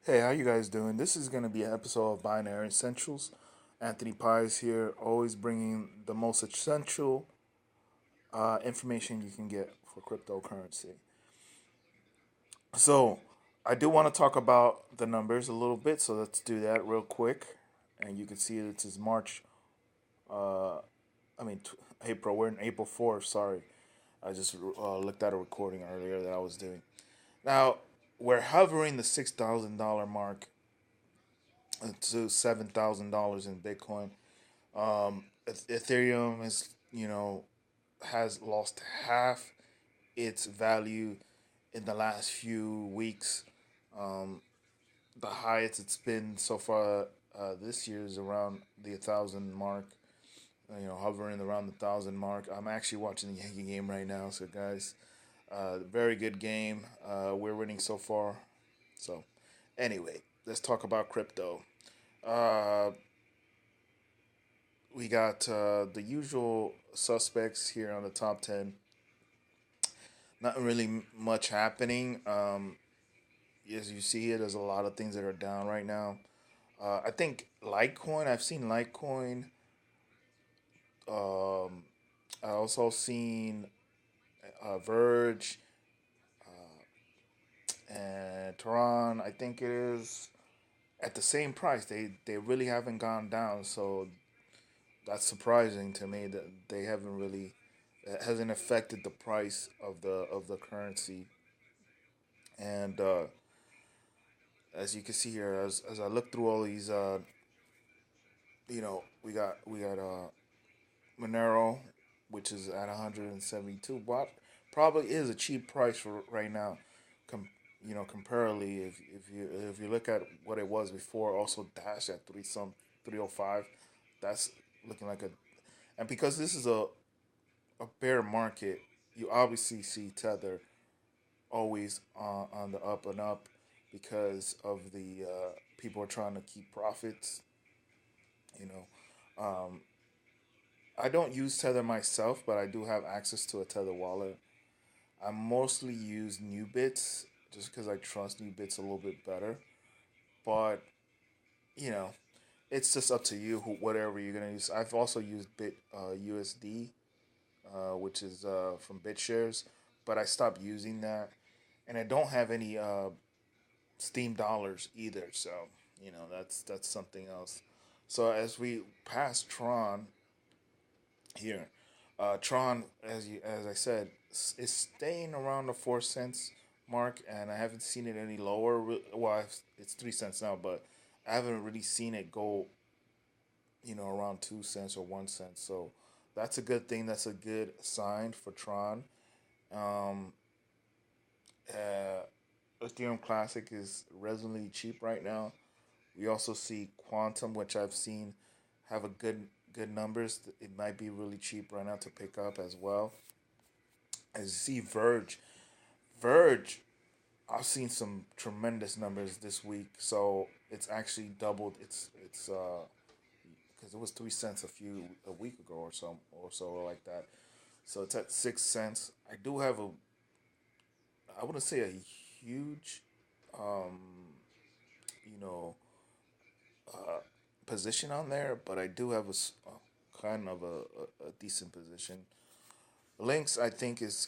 Hey, how you guys doing? This is going to be an episode of Binary Essentials. Anthony Pies here, always bringing the most essential information you can get for cryptocurrency. So, I do want to talk about the numbers a little bit, so let's do that real quick. And you can see it is March, uh, I mean, April. We're in April 4th, sorry. I just looked at a recording earlier that I was doing. Now, we're hovering the $6,000 mark to $7,000 in Bitcoin. Ethereum is, has lost half its value in the last few weeks. Um, the highest it's been so far this year is around the 1,000 mark. Hovering around the 1,000 mark. I'm actually watching the Yankee game right now, so guys, very good game. We're winning so far. So, anyway, let's talk about crypto. Uh, we got the usual suspects here on the top 10. Not really much happening. As you see here, there's a lot of things that are down right now. I think Litecoin, I've seen Litecoin. Um, I also seen Verge and Tehran, I think it is, at the same price. They really haven't gone down. So that's surprising to me that they haven't really, it hasn't affected the price of the currency. And as you can see here, as I look through all these, we got Monero, which is at 172. But probably is a cheap price for right now. Comparatively, if you look at what it was before, also Dash at 305, that's looking like a, and because this is a bear market, you obviously see Tether always on the up and up because of the people are trying to keep profits. You know, I don't use Tether myself, but I do have access to a Tether wallet. I mostly use New Bits just because I trust New Bits a little bit better. But you know, it's just up to you whatever you're gonna use. I've also used Bit USD, which is from BitShares, but I stopped using that, and I don't have any Steam dollars either. So that's something else. So as we pass Tron here, Tron, as I said, is staying around the 4 cents mark, and I haven't seen it any lower. Well, it's 3 cents now, but I haven't really seen it go, around 2 cents or 1 cent. So that's a good thing. That's a good sign for Tron. Um, Ethereum Classic is reasonably cheap right now. We also see Quantum, which I've seen have a good numbers. It might be really cheap right now to pick up as well. As you see Verge, Verge, I've seen some tremendous numbers this week. So it's actually doubled. It's because it was 3 cents a week ago or so like that. So it's at 6 cents. I do have I wouldn't say a huge um you know uh, position on there, but I do have a kind of a decent position. Links, I think, is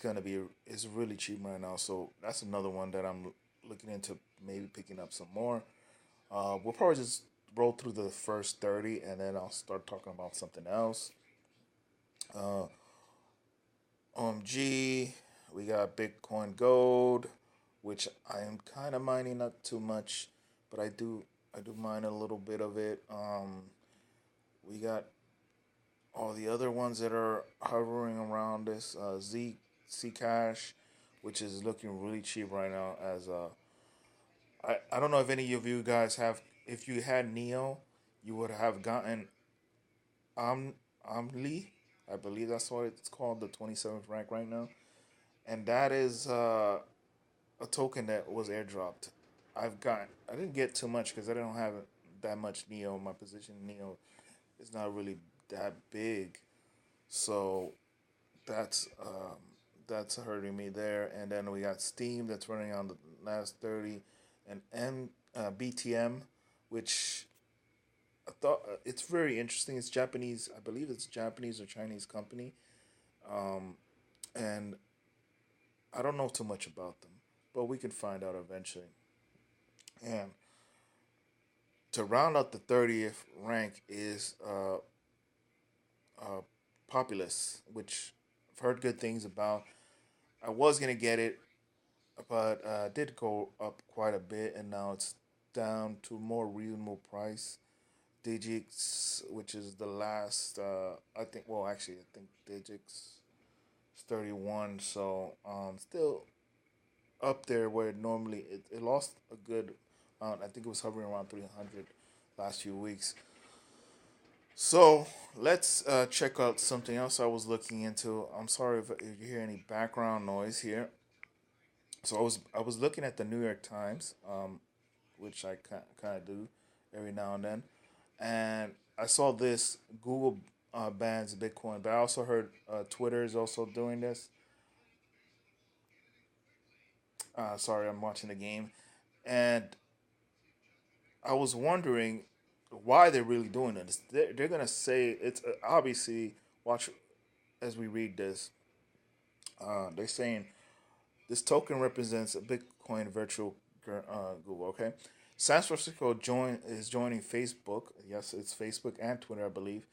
really cheap right now, so that's another one that I'm looking into maybe picking up some more. We'll probably just roll through the first 30, and then I'll start talking about something else. Uh, OMG, we got Bitcoin Gold, which I am kind of mining, not too much, but I do mine a little bit of it. We got all the other ones that are hovering around this Zcash, which is looking really cheap right now. I don't know if any of you guys have, if you had Neo, you would have gotten Am Amli. I believe that's what it's called, the 27th rank right now, and that is a token that was airdropped. I didn't get too much because I don't have that much Neo. My position Neo is not really that big, so that's um, that's hurting me there. And then we got Steam that's running on the last 30, and BTM, which I thought it's very interesting. It's Japanese, I believe it's Japanese or Chinese company, um, and I don't know too much about them, but we can find out eventually. And to round out the 30th rank is uh, Populous, which I've heard good things about. I was gonna get it, but did go up quite a bit, and now it's down to a more reasonable price. Digix, which is the last, I think. Well, actually, I think Digix is 31, so still up there where normally it lost a good amount. I think it was hovering around 300 last few weeks. So let's check out something else I was looking into. I'm sorry if you hear any background noise here. So I was looking at the New York Times, which I kind of do every now and then, and I saw this Google bans Bitcoin, but I also heard Twitter is also doing this. Sorry, I'm watching the game, and I was wondering why they're really doing this. They're gonna say it's obviously watch as we read this. They're saying this token represents a Bitcoin virtual Google. Okay, San Francisco is joining Facebook. Yes, it's Facebook and Twitter, I believe,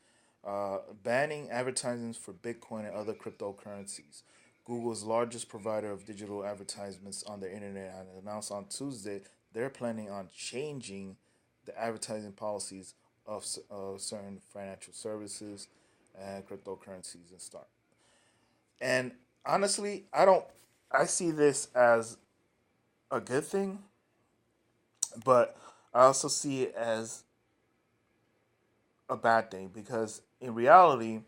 banning advertisements for Bitcoin and other cryptocurrencies. Google's largest provider of digital advertisements on the internet had announced on Tuesday they're planning on changing the advertising policies of certain financial services and cryptocurrencies and stock. And honestly, I don't. I see this as a good thing, but I also see it as a bad thing because in reality,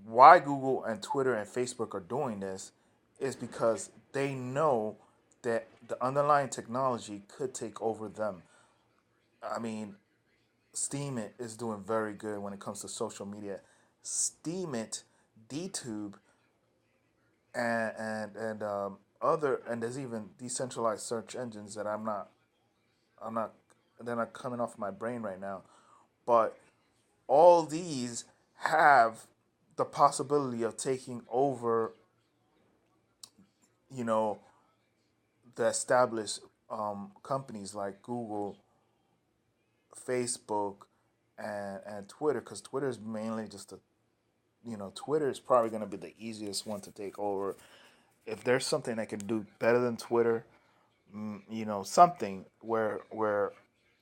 why Google and Twitter and Facebook are doing this is because they know that the underlying technology could take over them. I mean, Steam It is doing very good when it comes to social media. Steam It, DTube, and other, and there's even decentralized search engines that I'm not they're not coming off my brain right now, but all these have the possibility of taking over, you know, the established companies like Google, Facebook, and Twitter, because Twitter is mainly just a, Twitter is probably going to be the easiest one to take over. If there's something that can do better than Twitter, something where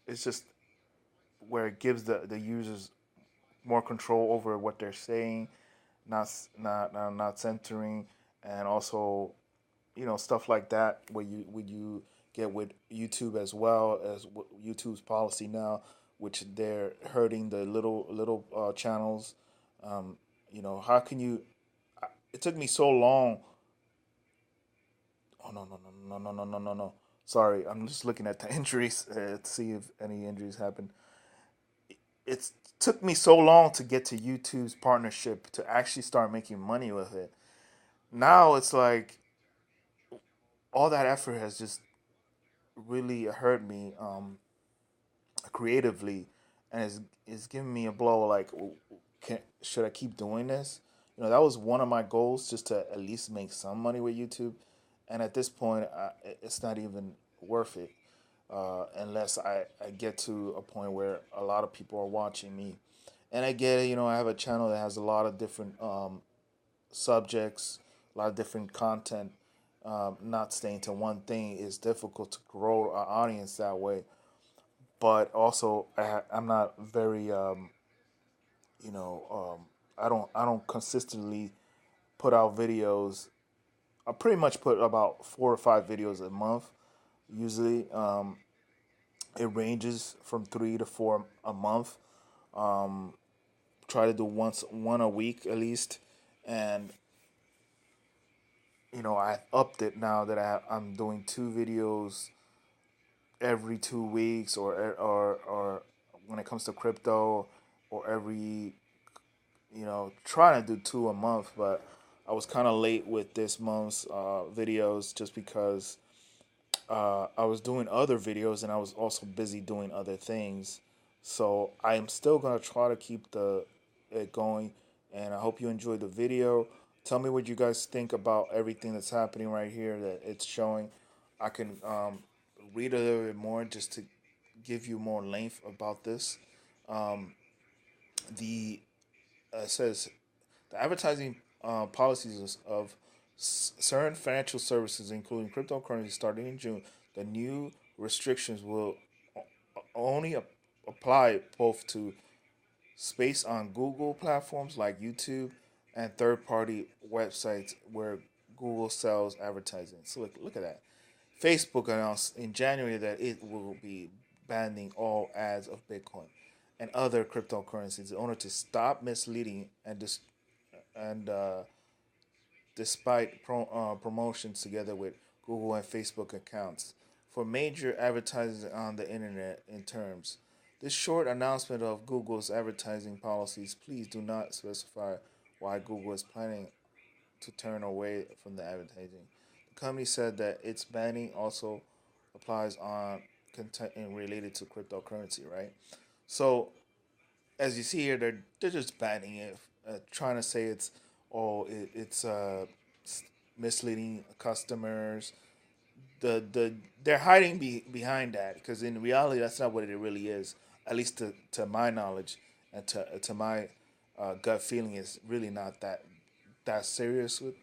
it's just where it gives the users more control over what they're saying, not censoring, and also stuff like that. Where you get with YouTube as well as YouTube's policy now, which they're hurting the little channels. How can you? It took me so long. Oh, no, no, no, no, no, no, no, no, no. Sorry, I'm just looking at the injuries to see if any injuries happen. It took me so long to get to YouTube's partnership to actually start making money with it. Now it's like all that effort has just really hurt me creatively, and it's giving me a blow. Like, should I keep doing this? That was one of my goals, just to at least make some money with YouTube. And at this point, it's not even worth it unless I get to a point where a lot of people are watching me. And I get it, I have a channel that has a lot of different subjects, a lot of different content. Not staying to one thing is difficult to grow an audience that way. But also, I'm not very, you know, I don't consistently put out videos. I pretty much put about 4 or 5 videos a month. Usually, it ranges from 3 to 4 a month. Um, Try to do one a week at least, and I upped it now that I'm doing 2 videos every 2 weeks, or when it comes to crypto, or every trying to do two a month, but I was kind of late with this month's videos just because I was doing other videos and I was also busy doing other things. So I am still gonna try to keep the it going, and I hope you enjoyed the video. Tell me what you guys think about everything that's happening right here that it's showing. I can read a little bit more just to give you more length about this. Um, the says the advertising policies of certain financial services, including cryptocurrency, starting in June. The new restrictions will only apply both to space on Google platforms like YouTube and third-party websites where Google sells advertising. So look at that. Facebook announced in January that it will be banning all ads of Bitcoin and other cryptocurrencies in order to stop misleading and despite promotions together with Google and Facebook accounts for major advertisers on the internet in terms. This short announcement of Google's advertising policies, please do not specify why Google is planning to turn away from the advertising. The company said that its banning also applies on content related to cryptocurrency, right? So as you see here, they're just banning it, trying to say it's misleading customers. The they're hiding behind that because in reality that's not what it really is. At least to my knowledge and to my gut feeling is really not that serious. With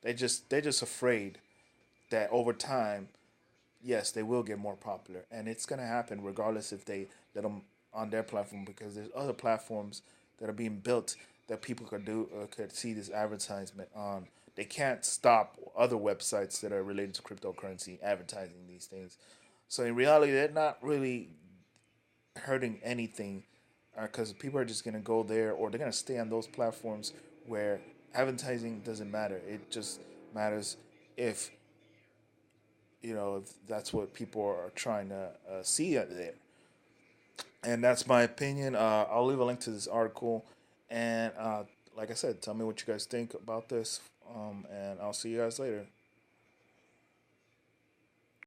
they're just afraid that over time, yes, they will get more popular, and it's gonna happen regardless if they let them on their platform because there's other platforms that are being built that people could see this advertisement on. They can't stop other websites that are related to cryptocurrency advertising these things. So in reality, they're not really hurting anything because people are just gonna go there or they're gonna stay on those platforms where advertising doesn't matter. It just matters if if that's what people are trying to see out there. And that's my opinion. I'll leave a link to this article, and like I said, tell me what you guys think about this. And I'll see you guys later.